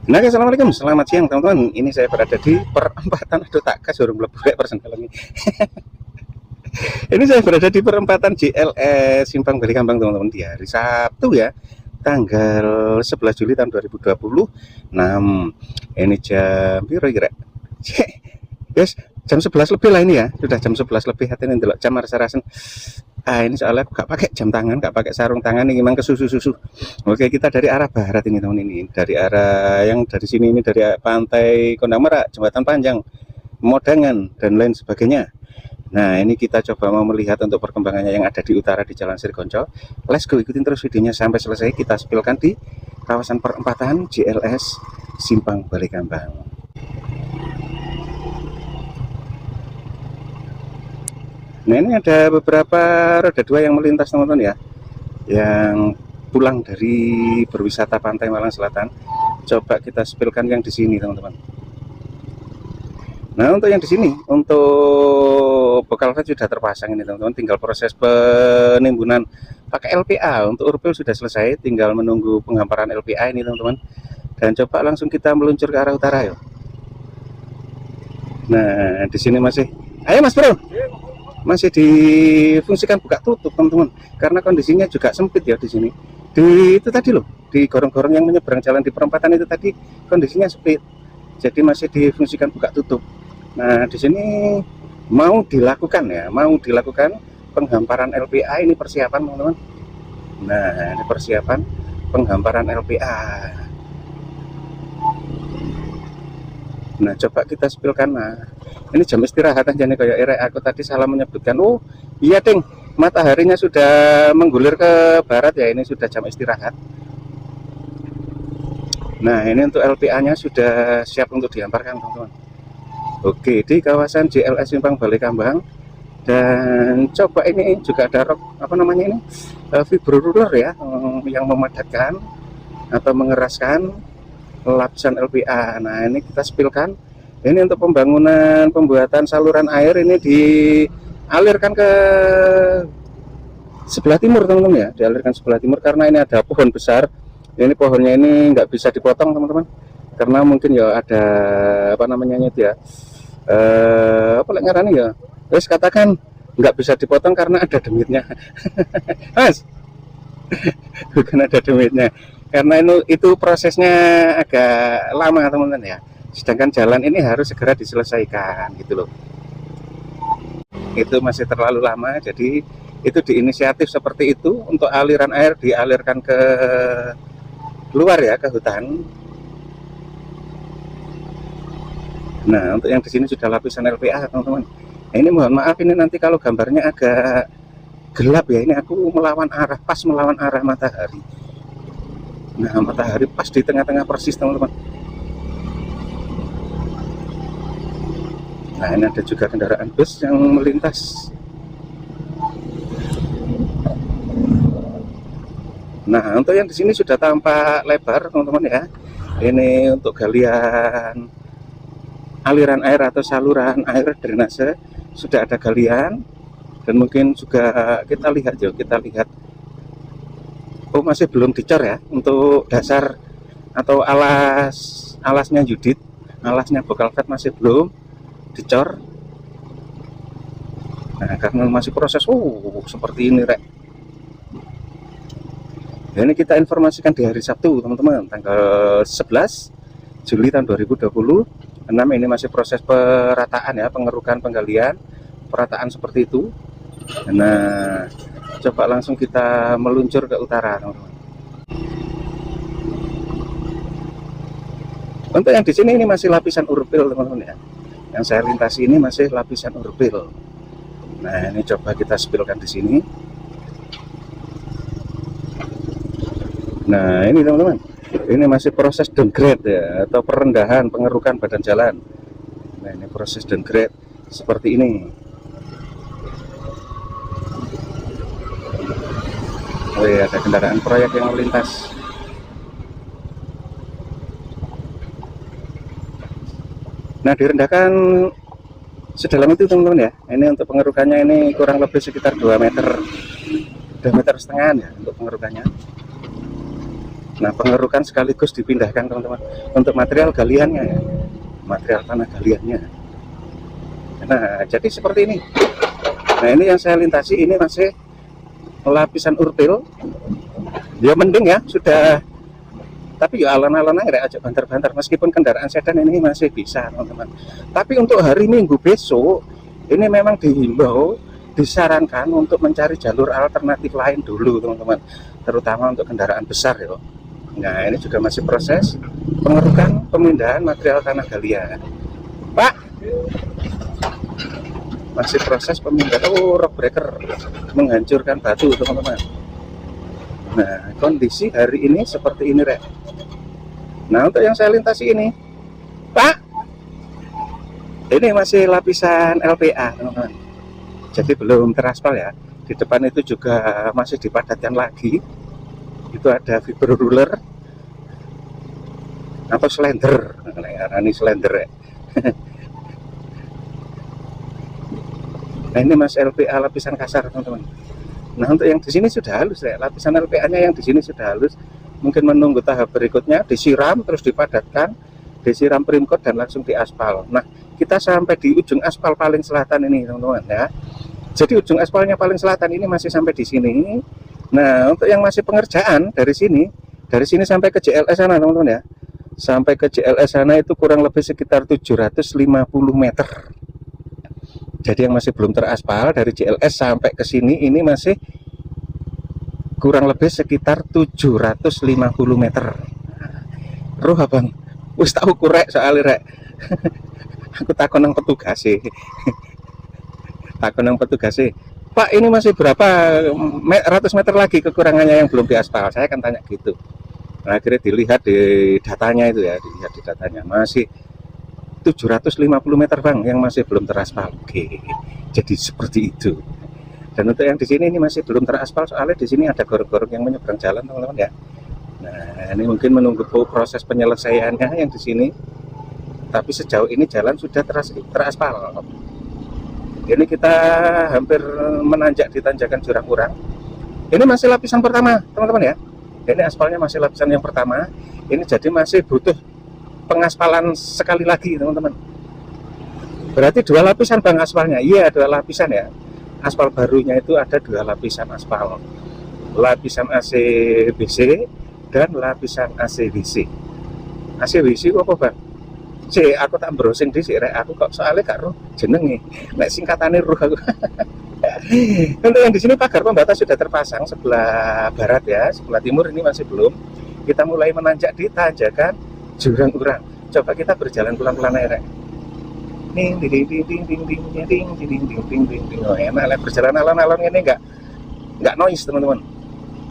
Nah, assalamualaikum, selamat siang teman-teman. Ini saya berada di perempatan, aduh tak kas urung mlebu rek persenalan ini. Ini saya berada di perempatan JLS Simpang Bali Kambang teman-teman, di hari Sabtu ya, tanggal 11 Juli tahun 2026. Ini jam piro iki rek? Yes, jam 11 lebih lah ini ya. Sudah jam 11 lebih, hati ini ndelok jam rasa-rasen. Ini soalnya aku gak pakai jam tangan, gak pakai sarung tangan, ini memang kesusu-susu. Oke, kita dari arah barat ini teman, ini dari arah yang dari sini, ini dari pantai Kondang Merak, Jembatan Panjang, Modangan dan lain sebagainya. Nah, ini kita coba mau melihat untuk perkembangannya yang ada di utara di Jalan Srikonco. Let's go, ikutin terus videonya sampai selesai. Kita spilkan di kawasan perempatan JLS Simpang Bali Kambang. Nah, ini ada beberapa roda dua yang melintas teman-teman ya, yang pulang dari berwisata Pantai Malang Selatan. Coba kita spilkan yang di sini teman-teman. Nah, untuk yang di sini, untuk bokal vet sudah terpasang ini teman-teman, tinggal proses penimbunan pakai LPA. Untuk urpil sudah selesai, tinggal menunggu penghamparan LPA ini teman-teman. Dan coba langsung kita meluncur ke arah utara ya. Nah, di sini masih, ayo Mas Bro, masih difungsikan buka tutup teman-teman, karena kondisinya juga sempit ya di sini. Di itu tadi loh, di gorong-gorong yang menyeberang jalan di perempatan itu tadi kondisinya sempit, jadi masih difungsikan buka tutup. Nah, di sini mau dilakukan ya, mau dilakukan penghamparan LPA, ini persiapan teman-teman. Nah, ini persiapan penghamparan LPA. Nah, coba kita spilkan. Nah, ini jam istirahat aja nih, kayak erek aku tadi salah menyebutkan. Oh iya ding, mataharinya sudah menggulir ke barat ya, ini sudah jam istirahat. Nah, ini untuk LPA nya sudah siap untuk dihamparkan teman-teman. Oke, di kawasan JLS Simpang Bali Kambang. Dan coba ini juga ada rok, apa namanya ini, vibroruler ya, yang memadatkan atau mengeraskan lapisan LPA. Nah, ini kita spilkan. Ini untuk pembuatan saluran air, ini dialirkan ke sebelah timur teman-teman ya, dialirkan sebelah timur karena ini ada pohon besar. Ini pohonnya ini nggak bisa dipotong teman-teman, karena mungkin ya ada apa namanya itu ya, apa ngarani ya, terus katakan nggak bisa dipotong karena ada demitnya. Mas, bukan ada demitnya, karena itu prosesnya agak lama teman-teman ya, sedangkan jalan ini harus segera diselesaikan gitu loh. Itu masih terlalu lama, jadi itu diinisiatif seperti itu untuk aliran air dialirkan ke luar ya, ke hutan. Nah, untuk yang di sini sudah lapisan LPA teman-teman. Nah, ini mohon maaf ini nanti kalau gambarnya agak gelap ya, ini aku melawan arah, pas melawan arah matahari. Nah, matahari pas di tengah-tengah persis teman-teman. Nah, ini ada juga kendaraan bus yang melintas. Nah, untuk yang di sini sudah tampak lebar teman-teman ya. Ini untuk galian aliran air atau saluran air drainase sudah ada galian, dan mungkin juga kita lihat ya, kita lihat. Oh, masih belum dicor ya untuk dasar atau alasnya Judit, alasnya bokal vet masih belum dicor. Nah, karena masih proses seperti ini rek. Ya, ini kita informasikan di hari Sabtu teman-teman, tanggal 11 Juli tahun 2026. Ini masih proses perataan ya, pengerukan, penggalian, perataan seperti itu. Nah, coba langsung kita meluncur ke utara teman-teman. Untuk yang di sini ini masih lapisan urpil teman-teman ya, yang saya lintasi ini masih lapisan urpil. Nah, ini coba kita spilkan di sini. Nah, ini teman-teman, ini masih proses downgrade ya, atau perendahan, pengerukan badan jalan. Nah, ini proses downgrade seperti ini. Oh iya, ada kendaraan proyek yang melintas. Nah, direndahkan sedalam itu teman-teman ya. Ini untuk pengerukannya ini kurang lebih sekitar 2 meter, 2,5 meter ya untuk pengerukannya. Nah, pengerukan sekaligus dipindahkan teman-teman untuk material galiannya ya. Material tanah galiannya. Nah, jadi seperti ini. Nah, ini yang saya lintasi ini masih lapisan urpil. Ya mending ya, sudah. Tapi ya alon-alon aja ajak bantar-bantar. Meskipun kendaraan sedan ini masih bisa teman-teman. Tapi untuk hari Minggu besok, ini memang dihimbau, disarankan untuk mencari jalur alternatif lain dulu teman-teman. Terutama untuk kendaraan besar ya. Nah, ini juga masih proses pengerukan pemindahan material tanah galian. Pak, masih proses pemindahan. Oh, rock breaker menghancurkan batu teman-teman. Nah, kondisi hari ini seperti ini rek. Nah, untuk yang saya lintasi ini, Pak, ini masih lapisan LPA teman-teman. Jadi belum teraspal ya. Di depan itu juga masih dipadatkan lagi. Itu ada fiber ruler atau slender. Nah, ini slender ya. Nah, ini mas LPA lapisan kasar teman-teman. Nah, untuk yang di sini sudah halus ya. Lapisan LPA-nya yang di sini sudah halus. Mungkin menunggu tahap berikutnya, disiram terus dipadatkan, disiram primcoat dan langsung diaspal. Nah, kita sampai di ujung aspal paling selatan ini teman-teman ya. Jadi ujung aspalnya paling selatan ini masih sampai di sini. Nah, untuk yang masih pengerjaan dari sini sampai ke JLS sana teman-teman ya. Sampai ke JLS sana itu kurang lebih sekitar 750 meter. Jadi yang masih belum teraspal dari JLS sampai ke sini ini masih kurang lebih sekitar 750 meter. Roh abang, wis tak ukur rek soalnya rek. Aku takon nang petugas sih. Takon nang petugas sih. Pak, ini masih berapa ratus meter lagi kekurangannya yang belum diaspal? Saya akan tanya gitu. Nah, akhirnya dilihat di datanya itu ya, dilihat di datanya masih 750 meter bang yang masih belum teraspal. Oke, jadi seperti itu. Dan untuk yang di sini ini masih belum teraspal soalnya di sini ada gorong-gorong yang menyeberang jalan teman-teman ya. Nah, ini mungkin menunggu proses penyelesaiannya yang di sini. Tapi sejauh ini jalan sudah teraspal. Ini kita hampir menanjak di tanjakan Jurang Urang. Ini masih lapisan pertama teman-teman ya. Ini aspalnya masih lapisan yang pertama. Ini jadi masih butuh pengaspalan sekali lagi teman-teman. Berarti 2 lapisan bang aspalnya. Iya, 2 lapisan ya. Aspal barunya itu ada 2 lapisan aspal. Lapisan ACBC dan lapisan ACWC. ACWC apa bang? Aku tak browsing di sini, aku kok soalnya gak roh jenenge. Nek singkatannya roh aku. Untuk yang di sini pagar pembatas sudah terpasang sebelah barat ya, sebelah timur ini masih belum. Kita mulai menanjak di tanjakan Jurang Urang. Coba kita berjalan pelan-pelan aja. Ding ding ding ding ding ding ding ding ding ding ding. Oh, enak berjalan alon-alon ini enggak noise teman-teman.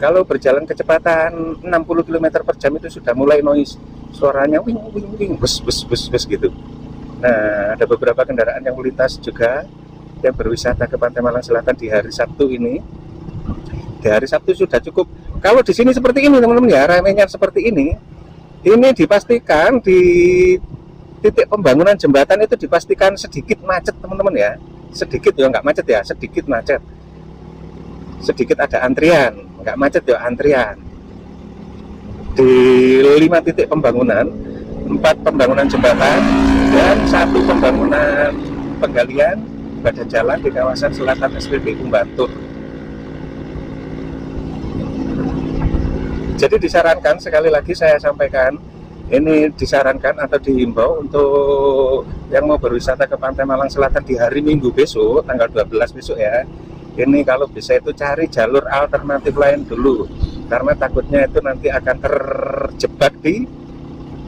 Kalau berjalan kecepatan 60 km per jam itu sudah mulai noise. Suaranya wing wing wing bus bus bus bus gitu. Nah, ada beberapa kendaraan yang melintas juga yang berwisata ke Pantai Malang Selatan di hari Sabtu ini. Di hari Sabtu sudah cukup. Kalau di sini seperti ini teman-teman ya, ramainya seperti ini dipastikan di titik pembangunan jembatan itu dipastikan sedikit macet teman-teman ya. Sedikit ya, nggak macet ya, sedikit macet. Sedikit ada antrian, nggak macet ya antrian. Di 5 titik pembangunan, 4 pembangunan jembatan dan 1 pembangunan penggalian badan jalan di kawasan selatan SPBU Bantul. Jadi disarankan, sekali lagi saya sampaikan, ini disarankan atau dihimbau untuk yang mau berwisata ke Pantai Malang Selatan di hari Minggu besok, tanggal 12 besok ya. Ini kalau bisa itu cari jalur alternatif lain dulu, karena takutnya itu nanti akan terjebak di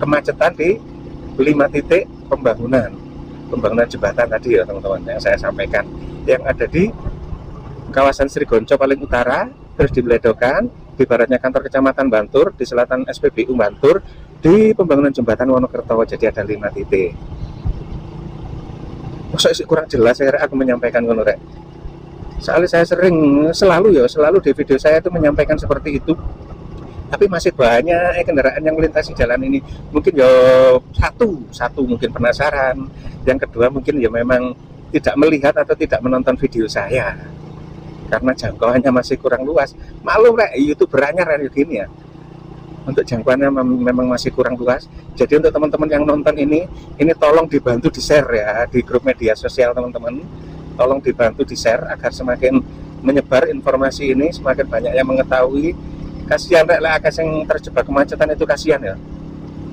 kemacetan di 5 titik pembangunan jembatan tadi ya teman-teman yang saya sampaikan, yang ada di kawasan Srigonco paling utara, terus di Bledokan, di baratnya kantor kecamatan Bantur, di selatan SPBU Bantur, di pembangunan jembatan Wonokerto. Jadi ada 5 titik. Maksudnya kurang jelas saya aku menyampaikan ngono rek. Soalnya saya selalu di video saya itu menyampaikan seperti itu. Tapi masih banyak kendaraan yang melintasi jalan ini. Mungkin ya satu mungkin penasaran, yang kedua mungkin ya memang tidak melihat atau tidak menonton video saya karena jangkauannya masih kurang luas. Maklum rek, YouTuber anyar kayak gini ya. untuk jangkauannya memang masih kurang luas. Jadi untuk teman-teman yang nonton ini tolong dibantu di share ya di grup media sosial teman-teman. Tolong dibantu di share agar semakin menyebar informasi ini, semakin banyak yang mengetahui. Kasihan rek akas yang terjebak kemacetan itu, kasihan ya.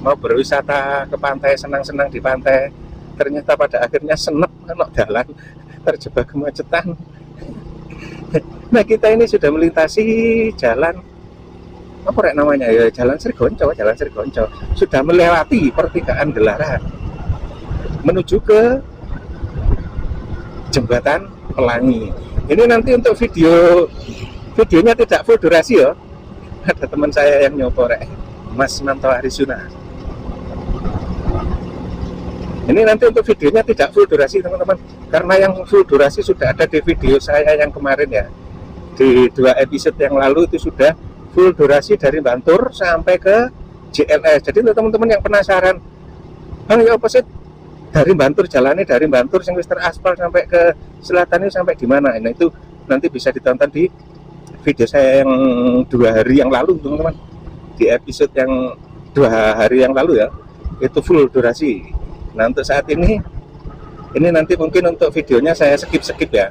Mau berwisata ke pantai, senang-senang di pantai, ternyata pada akhirnya senep kena jalan, terjebak kemacetan. Nah kita ini sudah melintasi jalan apa rek namanya ya, Jalan Srigonco, sudah melewati pertigaan Delaran menuju ke Jembatan Pelangi. Ini nanti untuk videonya tidak full durasi ya. Ada teman saya yang nyopo rek, Mas Manto Arisuna. Ini nanti untuk videonya tidak full durasi teman-teman, karena yang full durasi sudah ada di video saya yang kemarin ya, di 2 episode yang lalu itu sudah full durasi dari Bantur sampai ke JLS. Jadi untuk teman-teman yang penasaran, Bang ya apa sih dari Bantur, jalannya dari Bantur yang wis teraspal sampai ke selatan ini sampai di mana? Nah itu nanti bisa ditonton di video saya yang 2 hari yang lalu teman-teman, di episode yang 2 hari yang lalu ya, itu full durasi. Nah untuk saat ini nanti mungkin untuk videonya saya skip ya,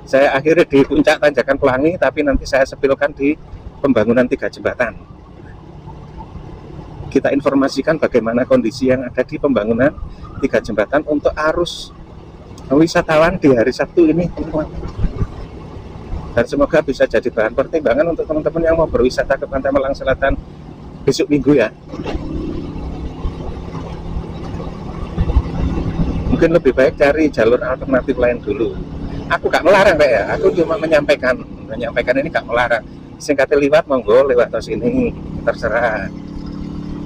saya akhirnya di puncak Tanjakan Pelangi, tapi nanti saya sepilkan di pembangunan 3 jembatan. Kita informasikan bagaimana kondisi yang ada di pembangunan 3 jembatan untuk arus wisatawan di hari Sabtu ini teman-teman. Dan semoga bisa jadi bahan pertimbangan untuk teman-teman yang mau berwisata ke Pantai Malang Selatan besok Minggu ya. Mungkin lebih baik cari jalur alternatif lain dulu. Aku gak melarang Pak ya, aku cuma menyampaikan ini gak melarang. Singkatnya liwat monggo, lewat tos ini terserah.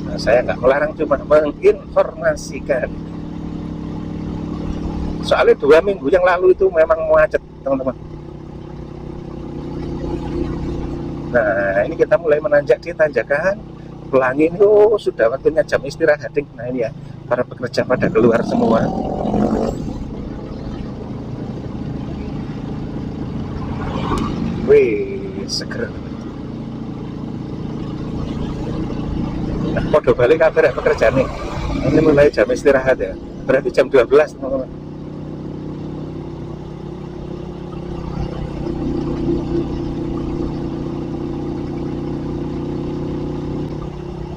Nah, saya nggak melarang, cuma menginformasikan. Soalnya 2 minggu yang lalu itu memang macet teman-teman. Nah ini kita mulai menanjak di Tanjakan Pelangi ini. Oh sudah waktunya jam istirahat. Nah ini ya, para pekerja pada keluar semua. Wih, seger. Nah, podo balik kabar ya pekerjaan nih. Ini mulai jam istirahat ya. Berarti jam 12 teman-teman.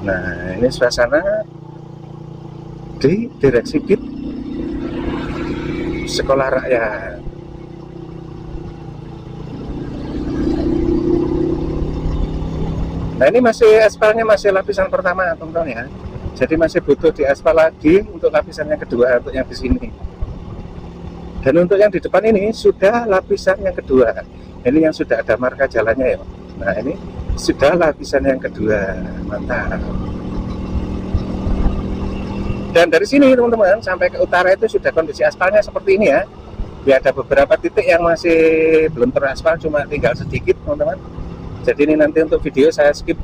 Nah ini suasana di Direksi BIT Sekolah Rakyat. Nah ini aspalnya masih lapisan pertama teman-teman ya. Jadi masih butuh diaspal lagi untuk lapisan yang kedua, untuk yang di sini. Dan untuk yang di depan ini sudah lapisan yang kedua. Ini yang sudah ada marka jalannya ya. Nah ini sudah lapisan yang kedua, mantap. Dan dari sini teman-teman sampai ke utara itu sudah kondisi aspalnya seperti ini ya. Ya ada beberapa titik yang masih belum teraspal, cuma tinggal sedikit teman-teman. Jadi ini nanti untuk video saya skip.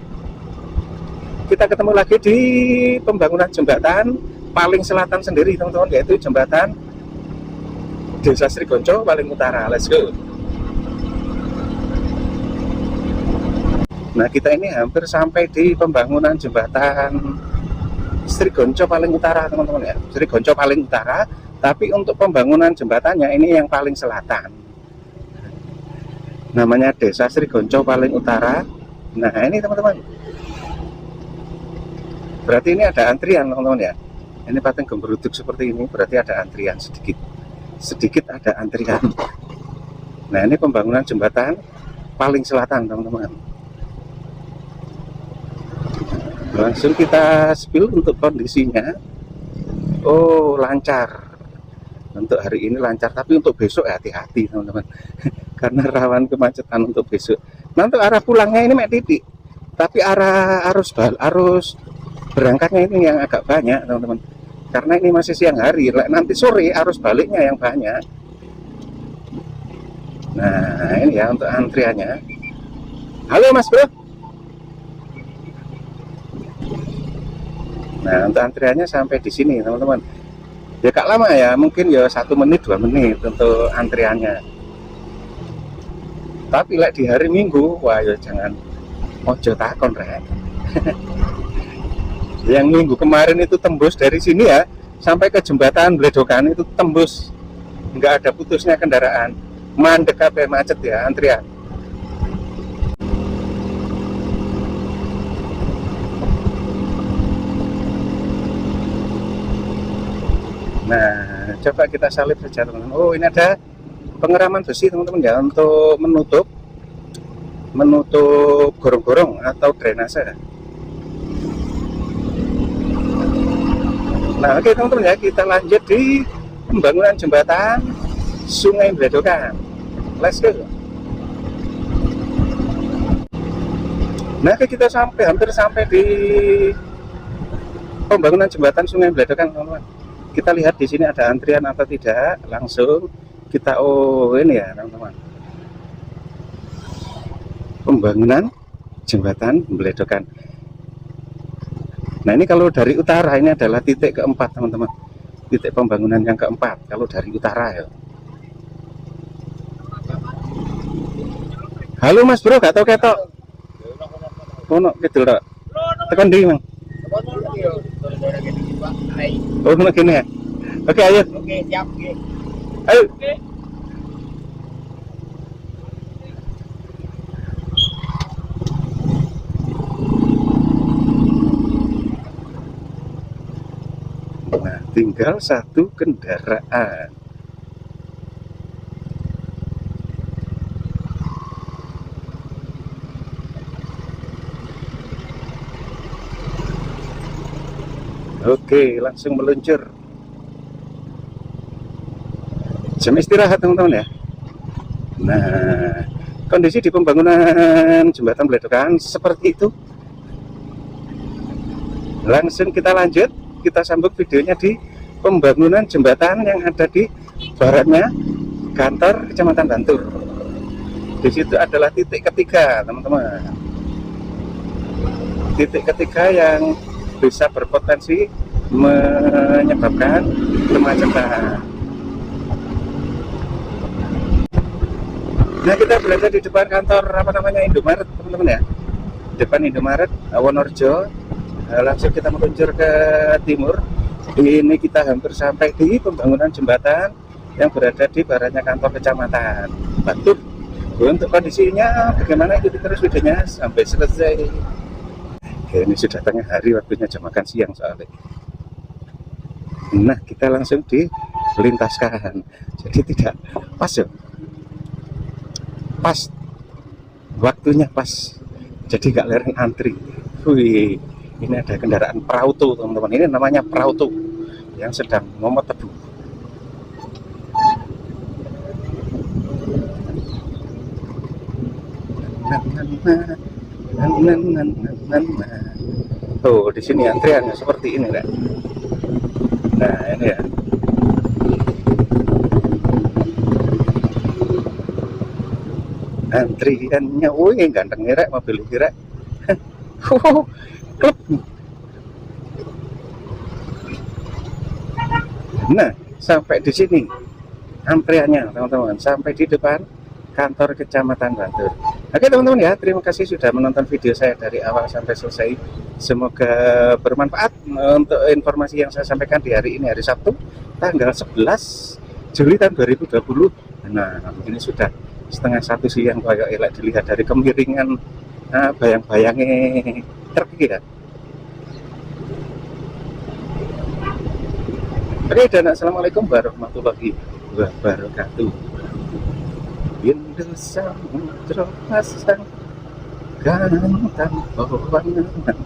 Kita ketemu lagi di pembangunan jembatan paling selatan sendiri teman-teman, yaitu jembatan Desa Srigonco paling utara. Let's go. Nah kita ini hampir sampai di pembangunan jembatan Srigonco paling utara teman-teman ya. Srigonco paling utara, tapi untuk pembangunan jembatannya ini yang paling selatan. Namanya Desa Srigonco paling utara. Nah ini teman-teman, berarti ini ada antrian teman-teman ya. Ini patung gemberuduk seperti ini, berarti ada antrian sedikit ada antrian. Nah ini pembangunan jembatan paling selatan teman-teman. Langsung kita spill untuk kondisinya. Oh lancar, untuk hari ini lancar, tapi untuk besok hati-hati teman-teman. Karena rawan kemacetan untuk besok. Nanti arah pulangnya ini mek titik, tapi arus berangkatnya ini yang agak banyak teman-teman. Karena ini masih siang hari, nanti sore arus baliknya yang banyak. Nah ini ya untuk antriannya. Halo Mas Bro. Nah untuk antriannya sampai di sini teman-teman. Ya gak lama ya, mungkin ya 1 menit 2 menit untuk antriannya. Tapi di hari Minggu, wah ya jangan ojo takon rek. Yang minggu kemarin itu tembus dari sini ya sampai ke jembatan Bledokan, itu tembus, nggak ada putusnya kendaraan, mandek kabeh, macet ya, antrian. Nah, coba kita salib saja teman-teman. Oh, ini ada pengeraman besi teman-teman ya, untuk menutup gorong-gorong atau drainase. Nah, oke teman-teman ya, kita lanjut di pembangunan jembatan Sungai Bledokan. Let's go. Nah, kita hampir sampai di pembangunan jembatan Sungai Bledokan teman-teman. Kita lihat di sini ada antrian atau tidak, langsung kita ini ya teman-teman, pembangunan jembatan Bledokan. Nah, ini kalau dari utara ini adalah titik keempat teman-teman, titik pembangunan yang keempat kalau dari utara ya. Halo Mas Bro, gak tau ketok ono gitu loh, tekan di Mang. Oh, begini ya. Oke, ayo. Oke, siap. Ayo. Nah, tinggal satu kendaraan. Oke, langsung meluncur. Jam istirahat teman-teman ya. Nah, kondisi di pembangunan jembatan Bledokan seperti itu. Langsung kita lanjut, kita sambung videonya di pembangunan jembatan yang ada di baratnya kantor Kecamatan Bantul. Di situ adalah titik ketiga teman-teman, titik ketiga yang bisa berpotensi menyebabkan kemacetan. Nah, kita berada di depan kantor Indomaret teman-teman ya, depan Indomaret Wonorejo. Langsung kita meluncur ke timur. Ini kita hampir sampai di pembangunan jembatan yang berada di baratnya kantor Kecamatan Bantul. Untuk kondisinya bagaimana, ikuti terus videonya sampai selesai. Oke, ini sudah tengah hari, waktunya jam makan siang soalnya. Nah, kita langsung dilintaskan, jadi tidak pas ya, pas waktunya pas, jadi gak lereng antri. Wih, ini ada kendaraan Prauto teman-teman, ini namanya Prauto yang sedang momot tebu. Tuh, di sini antriannya seperti ini kan. Nah, ini ya. Antriannya, wih ganteng nih rek, mobil kira. Klub. Nah, sampai di sini antriannya teman-teman, sampai di depan kantor Kecamatan Bantul. Oke teman-teman ya, terima kasih sudah menonton video saya dari awal sampai selesai. Semoga bermanfaat untuk informasi yang saya sampaikan di hari ini, hari Sabtu tanggal 11 Juli tahun 2020. Nah, ini sudah setengah 1 siang, kayak elak dilihat dari kemiringan bayang-bayangnya truk ya. Oke, dan assalamualaikum warahmatullahi wabarakatuh. Indah samudra pasang, gantang pewangan.